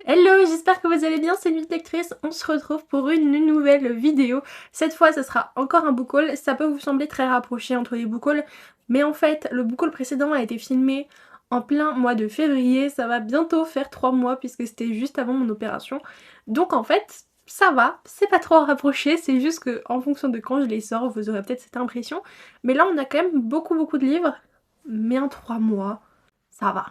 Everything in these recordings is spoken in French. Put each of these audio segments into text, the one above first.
Hello, j'espère que vous allez bien, c'est Nuit Lectrice, on se retrouve pour une nouvelle vidéo. Cette fois, ce sera encore un book haul, ça peut vous sembler très rapproché entre les book hauls, mais en fait, le book haul précédent a été filmé en plein mois de février, ça va bientôt faire 3 mois puisque c'était juste avant mon opération. Donc en fait, ça va, c'est pas trop rapproché, c'est juste que en fonction de quand je les sors, vous aurez peut-être cette impression. Mais là, on a quand même beaucoup de livres, mais en 3 mois, ça va.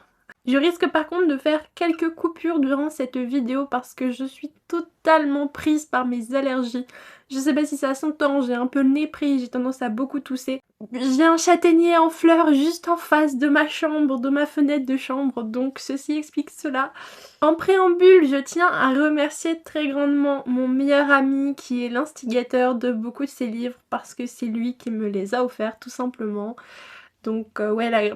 Je risque par contre de faire quelques coupures durant cette vidéo parce que je suis totalement prise par mes allergies. Je sais pas si ça s'entend, j'ai un peu le nez pris, j'ai tendance à beaucoup tousser. J'ai un châtaignier en fleurs juste en face de ma chambre, de ma fenêtre de chambre, donc ceci explique cela. En préambule, je tiens à remercier très grandement mon meilleur ami qui est l'instigateur de beaucoup de ces livres parce que c'est lui qui me les a offerts tout simplement. Donc ouais, la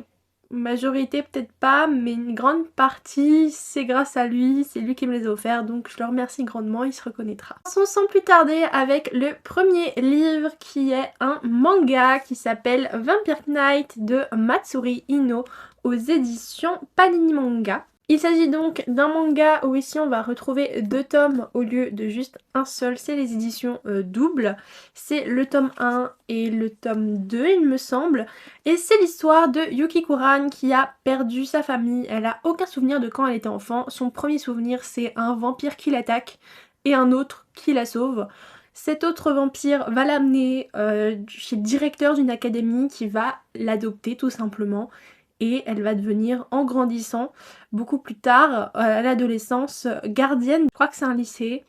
majorité peut-être pas, mais une grande partie c'est grâce à lui, c'est lui qui me les a offerts, donc je le remercie grandement, il se reconnaîtra. Commençons sans plus tarder avec le premier livre qui est un manga qui s'appelle Vampire Knight de Matsuri Ino aux éditions Panini Manga. Il s'agit donc d'un manga où ici on va retrouver 2 tomes au lieu de juste un seul, c'est les éditions doubles. C'est le tome 1 et le tome 2 il me semble. Et c'est l'histoire de Yuki Kuran qui a perdu sa famille, elle a aucun souvenir de quand elle était enfant. Son premier souvenir c'est un vampire qui l'attaque et un autre qui la sauve. Cet autre vampire va l'amener chez le directeur d'une académie qui va l'adopter tout simplement. Et elle va devenir, en grandissant, beaucoup plus tard, à l'adolescence, gardienne, je crois que c'est un lycée,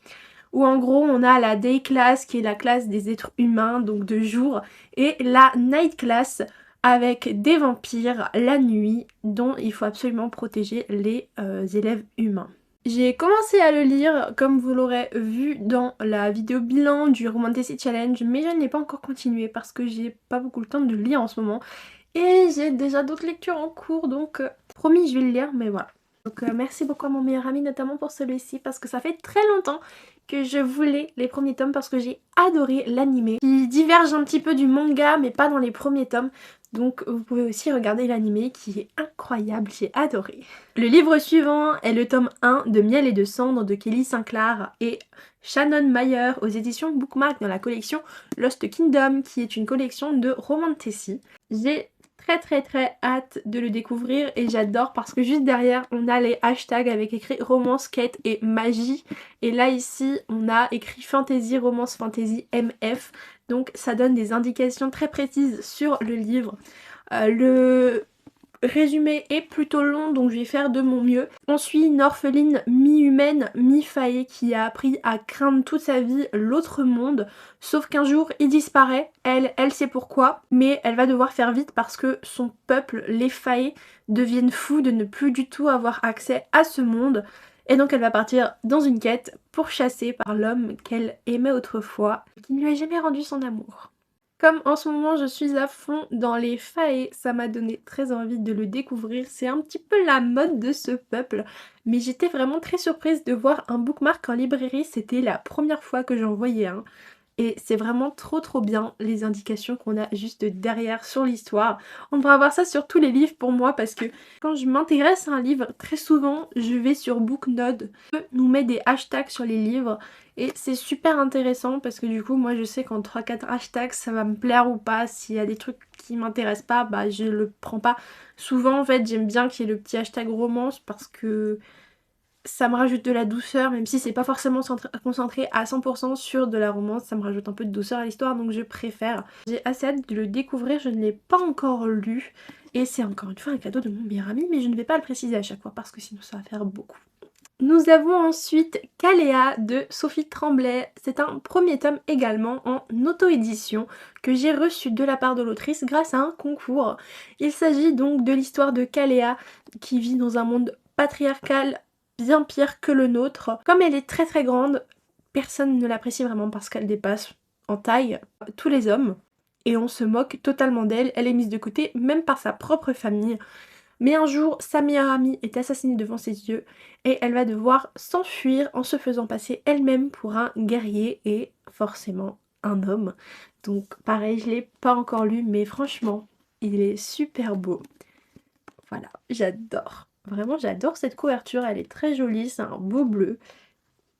où en gros on a la day class qui est la classe des êtres humains, donc de jour, et la night class avec des vampires la nuit, dont il faut absolument protéger les élèves humains. J'ai commencé à le lire, comme vous l'aurez vu dans la vidéo bilan du Romantasy Challenge, mais je ne l'ai pas encore continué parce que j'ai pas beaucoup le temps de le lire en ce moment. Et j'ai déjà d'autres lectures en cours, donc promis je vais le lire, mais voilà. Donc merci beaucoup à mon meilleur ami notamment pour celui-ci parce que ça fait très longtemps que je voulais les premiers tomes parce que j'ai adoré l'anime qui diverge un petit peu du manga mais pas dans les premiers tomes. Donc vous pouvez aussi regarder l'anime qui est incroyable, j'ai adoré. Le livre suivant est le tome 1 de Miel et de cendres de Kelly Sinclair et Shannon Mayer aux éditions Bookmark dans la collection Lost Kingdom qui est une collection de romantasy. J'ai très hâte de le découvrir et j'adore parce que juste derrière on a les hashtags avec écrit romance, quête et magie et là ici on a écrit fantasy, romance, fantasy, MF, donc ça donne des indications très précises sur le livre. Le résumé est plutôt long donc je vais faire de mon mieux. On suit une orpheline mi-humaine, mi-faée qui a appris à craindre toute sa vie l'autre monde, sauf qu'un jour il disparaît, elle sait pourquoi, mais elle va devoir faire vite parce que son peuple, les faées, deviennent fous de ne plus du tout avoir accès à ce monde. Et donc elle va partir dans une quête pourchassée par l'homme qu'elle aimait autrefois, qui ne lui a jamais rendu son amour. Comme en ce moment je suis à fond dans les fae, ça m'a donné très envie de le découvrir. C'est un petit peu la mode de ce peuple, mais j'étais vraiment très surprise de voir un bookmark en librairie. C'était la première fois que j'en voyais un. Et c'est vraiment trop bien les indications qu'on a juste derrière sur l'histoire. On devrait avoir ça sur tous les livres pour moi parce que quand je m'intéresse à un livre, très souvent je vais sur Booknode. On nous met des hashtags sur les livres et c'est super intéressant parce que du coup moi je sais qu'en 3-4 hashtags ça va me plaire ou pas. S'il y a des trucs qui m'intéressent pas, bah je le prends pas. Souvent en fait j'aime bien qu'il y ait le petit hashtag romance parce que ça me rajoute de la douceur, même si c'est pas forcément concentré à 100% sur de la romance, ça me rajoute un peu de douceur à l'histoire, donc je préfère. J'ai assez hâte de le découvrir, je ne l'ai pas encore lu, et c'est encore une fois un cadeau de mon meilleur ami, mais je ne vais pas le préciser à chaque fois parce que sinon ça va faire beaucoup. Nous avons ensuite Kalea de Sophie Tremblay. C'est un premier tome également en auto-édition que j'ai reçu de la part de l'autrice grâce à un concours. Il s'agit donc de l'histoire de Kalea qui vit dans un monde patriarcal bien pire que le nôtre. Comme elle est très grande, personne ne l'apprécie vraiment parce qu'elle dépasse en taille tous les hommes. Et on se moque totalement d'elle, elle est mise de côté même par sa propre famille. Mais un jour, sa meilleure amie est assassinée devant ses yeux et elle va devoir s'enfuir en se faisant passer elle-même pour un guerrier et forcément un homme. Donc pareil, je l'ai pas encore lu mais franchement, il est super beau. Voilà, j'adore. Vraiment, j'adore cette couverture, elle est très jolie, c'est un beau bleu.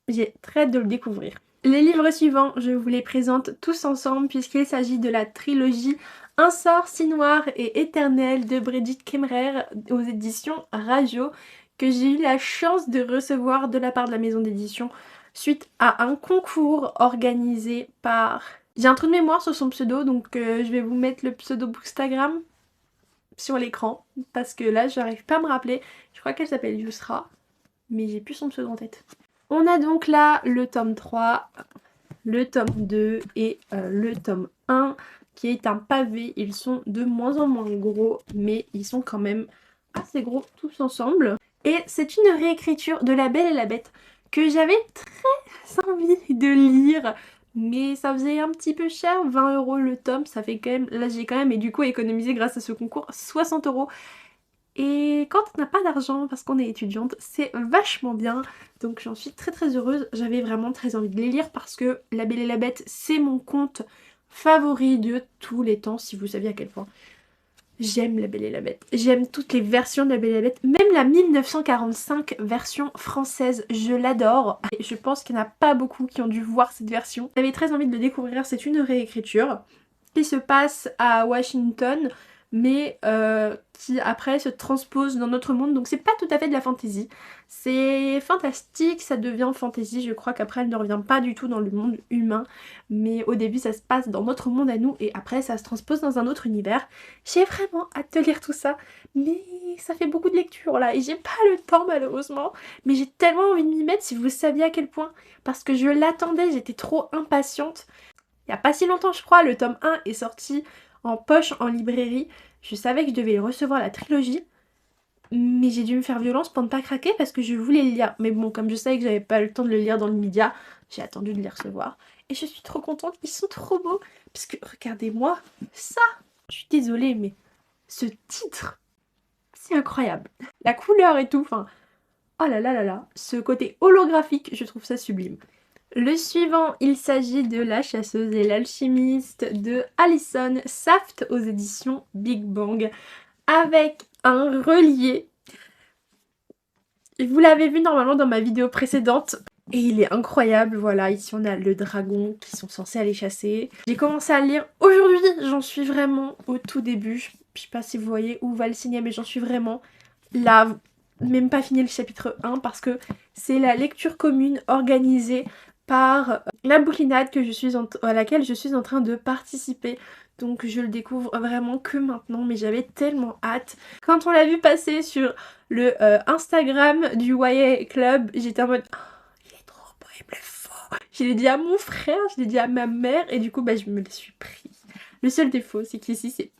J'ai très hâte de le découvrir. Les livres suivants, je vous les présente tous ensemble puisqu'il s'agit de la trilogie Un sort si noir et éternel de Brigitte Kemmerer aux éditions Rajo, que j'ai eu la chance de recevoir de la part de la maison d'édition suite à un concours organisé par... J'ai un trou de mémoire sur son pseudo, donc je vais vous mettre le pseudo Bookstagram sur l'écran parce que là j'arrive pas à me rappeler. Je crois qu'elle s'appelle Yusra, mais j'ai plus son pseudo en tête. On a donc là le tome 3, le tome 2 et le tome 1 qui est un pavé. Ils sont de moins en moins gros, mais ils sont quand même assez gros tous ensemble. Et c'est une réécriture de La Belle et la Bête que j'avais très envie de lire, mais ça faisait un petit peu cher, 20 € le tome, ça fait quand même, là j'ai quand même, et du coup économisé grâce à ce concours, 60 €. Et quand on n'a pas d'argent parce qu'on est étudiante, c'est vachement bien. Donc j'en suis très très heureuse. J'avais vraiment très envie de les lire parce que La Belle et la Bête, c'est mon conte favori de tous les temps, si vous saviez à quel point. J'aime La Belle et la Bête. J'aime toutes les versions de La Belle et la Bête. Même la 1945 version française, je l'adore. Et je pense qu'il n'y en a pas beaucoup qui ont dû voir cette version. J'avais très envie de le découvrir. C'est une réécriture qui se passe à Washington, mais qui après se transpose dans notre monde, donc c'est pas tout à fait de la fantasy. C'est fantastique, ça devient fantasy, je crois qu'après elle ne revient pas du tout dans le monde humain, mais au début ça se passe dans notre monde à nous, et après ça se transpose dans un autre univers. J'ai vraiment hâte de lire tout ça, mais ça fait beaucoup de lecture là, et j'ai pas le temps malheureusement, mais j'ai tellement envie de m'y mettre si vous saviez à quel point, parce que je l'attendais, j'étais trop impatiente. Il y a pas si longtemps je crois, le tome 1 est sorti en poche en librairie. Je savais que je devais recevoir la trilogie, mais j'ai dû me faire violence pour ne pas craquer parce que je voulais le lire. Mais bon, comme je savais que j'avais pas le temps de le lire dans l'immédiat, j'ai attendu de les recevoir. Et je suis trop contente, ils sont trop beaux. Parce que regardez-moi ça. Je suis désolée, mais ce titre, c'est incroyable. La couleur et tout, enfin... Oh là là là là, ce côté holographique, je trouve ça sublime. Le suivant, il s'agit de La chasseuse et l'alchimiste de Alison Saft aux éditions Big Bang avec un relié. Vous l'avez vu normalement dans ma vidéo précédente et il est incroyable. Voilà, ici on a le dragon qui sont censés aller chasser. J'ai commencé à le lire aujourd'hui, j'en suis vraiment au tout début. Je sais pas si vous voyez où va le signer, mais j'en suis vraiment là. Même pas fini le chapitre 1 parce que c'est la lecture commune organisée par la bouquinade à laquelle je suis en train de participer. Donc je le découvre vraiment que maintenant, mais j'avais tellement hâte. Quand on l'a vu passer sur le Instagram du YA Club, j'étais en mode oh, il est trop beau, il me le faut. Je l'ai dit à mon frère, je l'ai dit à ma mère et du coup bah, je me le suis pris. Le seul défaut c'est qu'ici c'est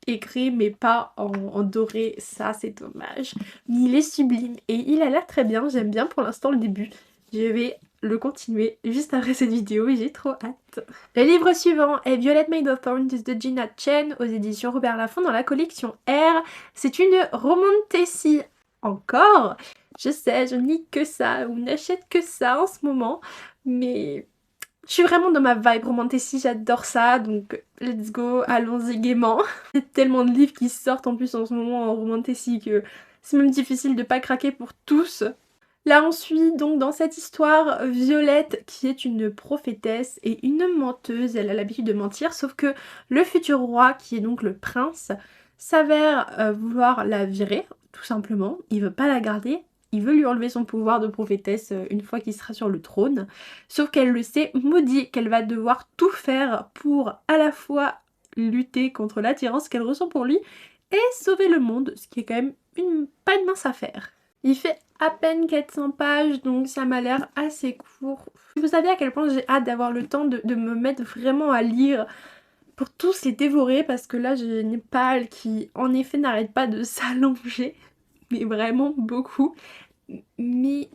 écrit mais pas en doré, ça c'est dommage. Mais il est sublime et il a l'air très bien, j'aime bien pour l'instant le début. Je vais le continuer juste après cette vidéo et j'ai trop hâte. Le livre suivant est Violet Made of Thorns de Gina Chen aux éditions Robert Laffont dans la collection R. C'est une romantasy encore. Je sais, je ne lis que ça ou n'achète que ça en ce moment, mais je suis vraiment dans ma vibe romantasy, j'adore ça, donc let's go, allons-y gaiement. Il y a tellement de livres qui sortent en plus en ce moment en romantasy que c'est même difficile de pas craquer pour tous. Là on suit donc dans cette histoire Violette qui est une prophétesse et une menteuse, elle a l'habitude de mentir, sauf que le futur roi qui est donc le prince s'avère vouloir la virer tout simplement, il veut pas la garder. Il veut lui enlever son pouvoir de prophétesse une fois qu'il sera sur le trône. Sauf qu'elle le sait maudit, qu'elle va devoir tout faire pour à la fois lutter contre l'attirance qu'elle ressent pour lui et sauver le monde, ce qui est quand même pas une mince affaire. Il fait à peine 400 pages, donc ça m'a l'air assez court. Vous savez à quel point j'ai hâte d'avoir le temps de me mettre vraiment à lire pour tous les dévorer, parce que là j'ai une palle qui en effet n'arrête pas de s'allonger, mais vraiment beaucoup. Mais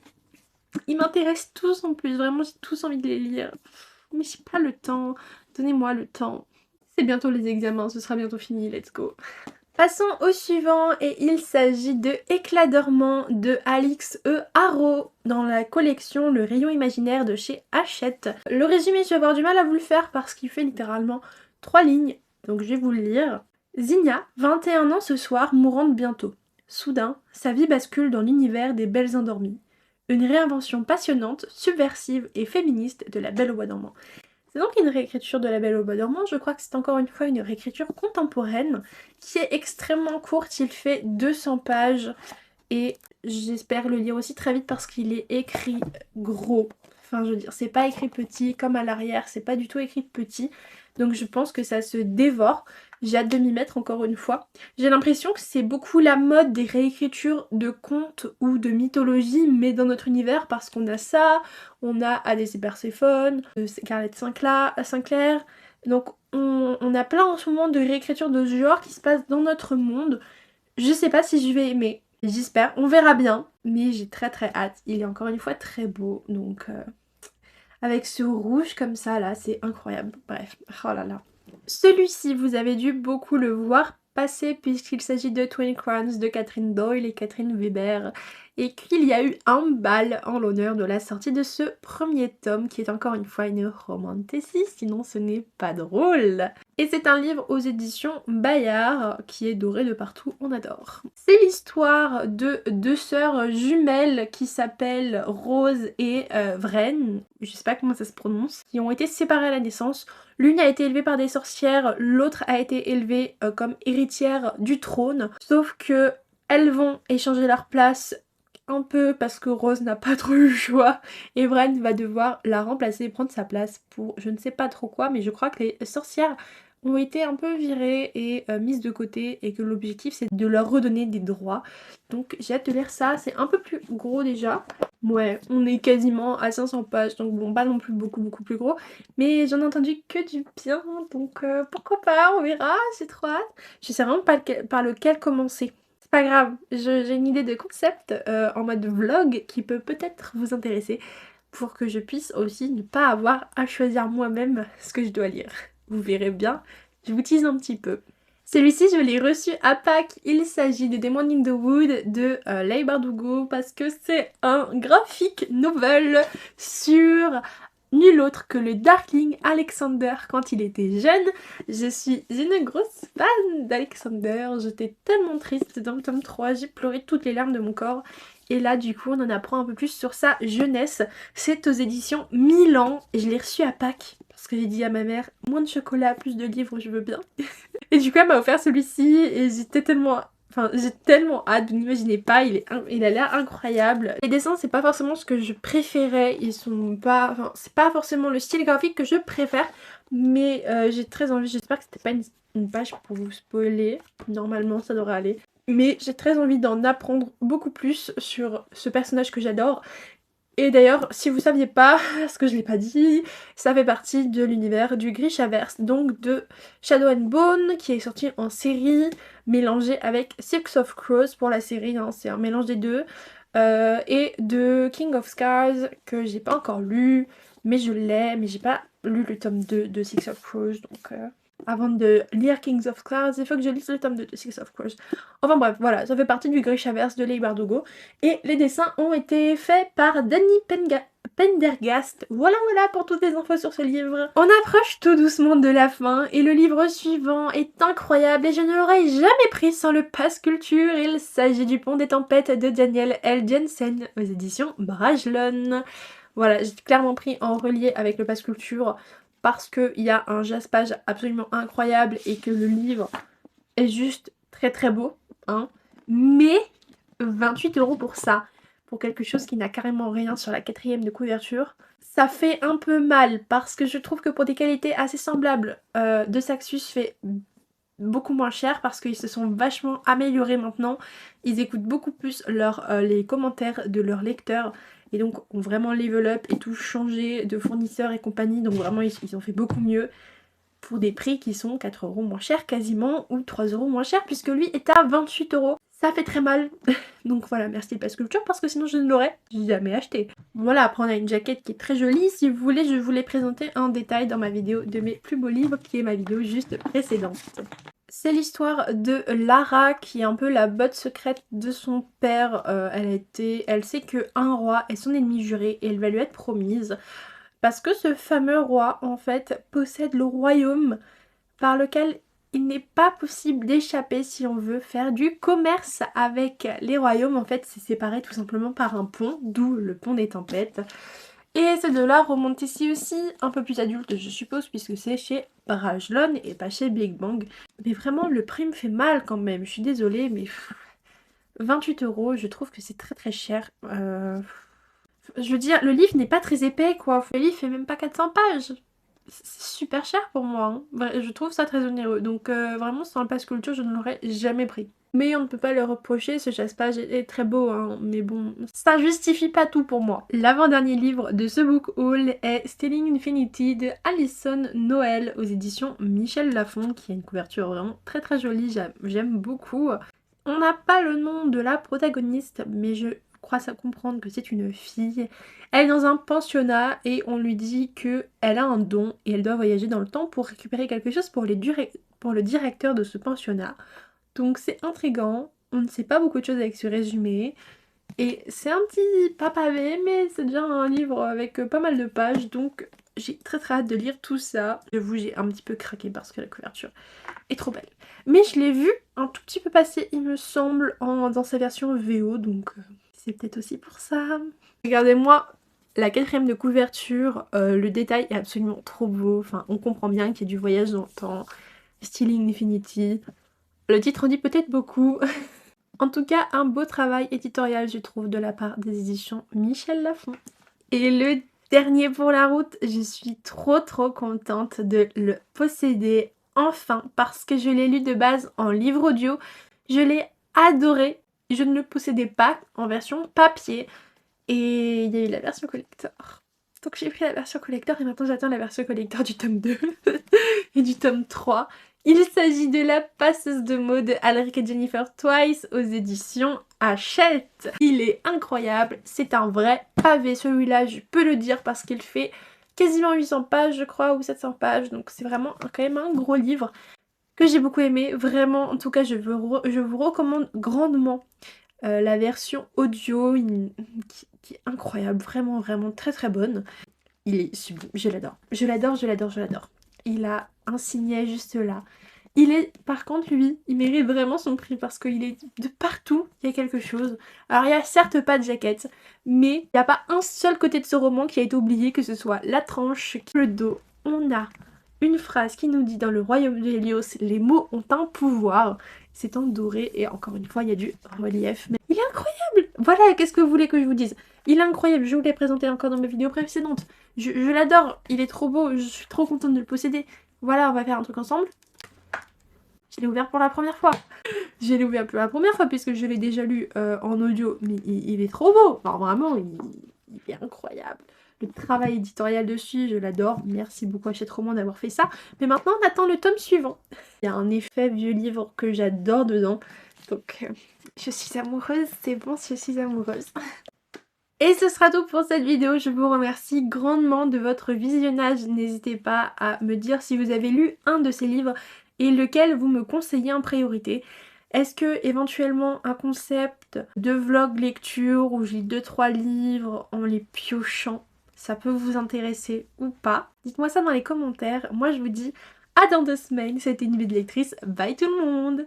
ils m'intéressent tous en plus, vraiment j'ai tous envie de les lire. Mais j'ai pas le temps, donnez-moi le temps. C'est bientôt les examens, ce sera bientôt fini, let's go. Passons au suivant et il s'agit de Éclat dormant de Alix E. Harrow dans la collection Le Rayon Imaginaire de chez Hachette. Le résumé, je vais avoir du mal à vous le faire parce qu'il fait littéralement 3 lignes, donc je vais vous le lire. Zinnia, 21 ans ce soir, mourante bientôt. Soudain, sa vie bascule dans l'univers des Belles Endormies. Une réinvention passionnante, subversive et féministe de La Belle au bois dormant. C'est donc une réécriture de La Belle au bois dormant, je crois que c'est encore une fois une réécriture contemporaine qui est extrêmement courte, il fait 200 pages et j'espère le lire aussi très vite parce qu'il est écrit gros. Enfin je veux dire, c'est pas écrit petit comme à l'arrière, c'est pas du tout écrit petit, donc je pense que ça se dévore. J'ai hâte de m'y mettre encore une fois. J'ai l'impression que c'est beaucoup la mode des réécritures de contes ou de mythologie, mais dans notre univers, parce qu'on a ça, on a Hadès et Perséphone, Scarlett Sinclair, donc on a plein en ce moment de réécritures de ce genre qui se passent dans notre monde. Je sais pas si je vais aimer, j'espère, on verra bien, mais j'ai très hâte. Il est encore une fois très beau, donc avec ce rouge comme ça là, c'est incroyable. Bref, oh là là. Celui-ci, vous avez dû beaucoup le voir passer puisqu'il s'agit de Twin Crowns de Catherine Doyle et Catherine Weber et qu'il y a eu un bal en l'honneur de la sortie de ce premier tome qui est encore une fois une romantécie, sinon ce n'est pas drôle. Et c'est un livre aux éditions Bayard qui est doré de partout, on adore. C'est l'histoire de deux sœurs jumelles qui s'appellent Rose et Vren, je sais pas comment ça se prononce, qui ont été séparées à la naissance. L'une a été élevée par des sorcières, l'autre a été élevée comme héritière du trône, sauf que elles vont échanger leur place un peu parce que Rose n'a pas trop eu le choix et Vren va devoir la remplacer et prendre sa place pour je ne sais pas trop quoi, mais je crois que les sorcières ont été un peu virées et mises de côté et que l'objectif c'est de leur redonner des droits. Donc j'ai hâte de lire ça, c'est un peu plus gros déjà. Ouais, on est quasiment à 500 pages, donc bon, pas non plus beaucoup plus gros, mais j'en ai entendu que du bien, donc pourquoi pas, on verra, j'ai trop hâte. Je sais vraiment pas par lequel commencer. C'est pas grave, j'ai une idée de concept en mode vlog qui peut peut-être vous intéresser pour que je puisse aussi ne pas avoir à choisir moi-même ce que je dois lire. Vous verrez bien, je vous tease un petit peu. Celui-ci, je l'ai reçu à Pâques. Il s'agit de Demon in the Wood de Leigh Bardugo parce que c'est un graphic novel sur nul autre que le Darkling Alexander quand il était jeune. Je suis une grosse fan d'Alexander. J'étais tellement triste dans le tome 3. J'ai pleuré toutes les larmes de mon corps. Et là, du coup, on en apprend un peu plus sur sa jeunesse. C'est aux éditions Milan et je l'ai reçu à Pâques parce que j'ai dit à ma mère, moins de chocolat, plus de livres, je veux bien. Et du coup, elle m'a offert celui-ci et j'étais tellement... Enfin, j'ai tellement hâte, vous n'imaginez pas, il a l'air incroyable. Les dessins, c'est pas forcément ce que je préférais, ils sont pas... Enfin, c'est pas forcément le style graphique que je préfère, mais j'ai très envie, j'espère que c'était pas une page pour vous spoiler, normalement ça devrait aller. Mais j'ai très envie d'en apprendre beaucoup plus sur ce personnage que j'adore. Et d'ailleurs, si vous saviez pas, ce que je l'ai pas dit, ça fait partie de l'univers du Grishaverse, donc de Shadow and Bone, qui est sorti en série, mélangé avec Six of Crows pour la série, hein, c'est un mélange des deux, et de King of Scars, que j'ai pas encore lu, mais je l'ai, mais j'ai pas lu le tome 2 de Six of Crows, donc... Avant de lire Kings of Scars, il faut que je lise le tome 2 de Six of Crows. Enfin bref, voilà, ça fait partie du Grishaverse de Leigh Bardugo. Et les dessins ont été faits par Danny Pendergast. Voilà pour toutes les infos sur ce livre. On approche tout doucement de la fin et le livre suivant est incroyable et je ne l'aurais jamais pris sans le pass culture. Il s'agit du Pont des Tempêtes de Daniel L. Jensen aux éditions Brajlon. Voilà, j'ai clairement pris en relié avec le pass culture parce qu'il y a un jaspage absolument incroyable et que le livre est juste très beau, hein. Mais 28 € pour ça, pour quelque chose qui n'a carrément rien sur la 4e de couverture, ça fait un peu mal parce que je trouve que pour des qualités assez semblables, de Saxus fait beaucoup moins cher parce qu'ils se sont vachement améliorés maintenant. Ils écoutent beaucoup plus les commentaires de leurs lecteurs et donc ont vraiment level up et tout changé de fournisseurs et compagnie. Donc vraiment ils ont fait beaucoup mieux pour des prix qui sont 4 € moins chers quasiment ou 3 € moins chers puisque lui est à 28 €. Ça fait très mal. Donc voilà, merci le pass culture parce que sinon je ne l'aurais jamais acheté. Voilà, après on a une jaquette qui est très jolie. Si vous voulez, je vous l'ai présenté en détail dans ma vidéo de mes plus beaux livres qui est ma vidéo juste précédente. C'est l'histoire de Lara qui est un peu la botte secrète de son père. Elle sait qu'un roi est son ennemi juré et elle va lui être promise. Parce que ce fameux roi en fait possède le royaume par lequel il n'est pas possible d'échapper si on veut faire du commerce avec les royaumes. En fait, c'est séparé tout simplement par un pont, d'où le pont des tempêtes. Et ces deux-là remontent ici aussi, un peu plus adulte je suppose, puisque c'est chez Brajlon et pas chez Big Bang. Mais vraiment, le prix me fait mal quand même, je suis désolée, mais 28 €, je trouve que c'est très très cher. Je veux dire, le livre n'est pas très épais quoi, le livre fait même pas 400 pages. C'est super cher pour moi, hein. Je trouve ça très onéreux, donc vraiment sans le pass culture je ne l'aurais jamais pris. Mais on ne peut pas le reprocher, ce chasse-page est très beau, hein, mais bon, ça justifie pas tout pour moi. L'avant-dernier livre de ce book haul est Stealing Infinity de Alison Noël aux éditions Michel Lafon, qui a une couverture vraiment très très jolie, j'aime beaucoup. On n'a pas le nom de la protagoniste, mais je crois à comprendre que c'est une fille. Elle est dans un pensionnat et on lui dit qu'elle a un don et elle doit voyager dans le temps pour récupérer quelque chose pour le directeur de ce pensionnat. Donc c'est intriguant, on ne sait pas beaucoup de choses avec ce résumé. Et c'est un petit pas pavé, mais c'est déjà un livre avec pas mal de pages, donc j'ai très très hâte de lire tout ça. J'avoue, j'ai un petit peu craqué parce que la couverture est trop belle. Mais je l'ai vu un tout petit peu passer, il me semble, dans sa version VO, donc c'est peut-être aussi pour ça. Regardez-moi la 4e de couverture, le détail est absolument trop beau, enfin on comprend bien qu'il y a du voyage dans le temps, Stealing Infinity. Le titre en dit peut-être beaucoup. En tout cas, un beau travail éditorial, je trouve, de la part des éditions Michel Lafon. Et le dernier pour la route, je suis trop contente de le posséder enfin, parce que je l'ai lu de base en livre audio. Je l'ai adoré. Je ne le possédais pas en version papier. Et il y a eu la version collector. Donc j'ai pris la version collector et maintenant j'attends la version collector du tome 2 et du tome 3. Il s'agit de La passeuse de mots de Alric et Jennifer Twice aux éditions Hachette. Il est incroyable, c'est un vrai pavé celui-là, je peux le dire parce qu'il fait quasiment 800 pages je crois ou 700 pages, donc c'est vraiment quand même un gros livre que j'ai beaucoup aimé. Vraiment, en tout cas je vous recommande grandement la version audio qui est incroyable, vraiment très bonne. Il est sublime, je l'adore. Je l'adore. Il a un signet juste là. Il est, par contre, lui, il mérite vraiment son prix parce qu'il est de partout, il y a quelque chose. Alors, il n'y a certes pas de jaquette, mais il n'y a pas un seul côté de ce roman qui a été oublié, que ce soit la tranche, le dos. On a une phrase qui nous dit dans le royaume de Helios, les mots ont un pouvoir. C'est en doré et encore une fois, il y a du relief. Mais il est incroyable! Voilà, qu'est-ce que vous voulez que je vous dise? Il est incroyable, je vous l'ai présenté encore dans mes vidéos précédentes. Je l'adore, il est trop beau, je suis trop contente de le posséder. Voilà, on va faire un truc ensemble. Je l'ai ouvert pour la première fois. Je l'ai ouvert pour la première fois puisque je l'ai déjà lu en audio. Mais il est trop beau. Enfin, vraiment, il est incroyable. Le travail éditorial dessus, je l'adore. Merci beaucoup Hachette Roman d'avoir fait ça. Mais maintenant, on attend le tome suivant. Il y a un effet vieux livre que j'adore dedans. Donc, je suis amoureuse. C'est bon, je suis amoureuse. Et ce sera tout pour cette vidéo, je vous remercie grandement de votre visionnage. N'hésitez pas à me dire si vous avez lu un de ces livres et lequel vous me conseillez en priorité. Est-ce que éventuellement un concept de vlog lecture où je lis 2-3 livres en les piochant, ça peut vous intéresser ou pas? Dites-moi ça dans les commentaires. Moi je vous dis à dans 2 semaines, c'était une vie de lectrice. Bye tout le monde!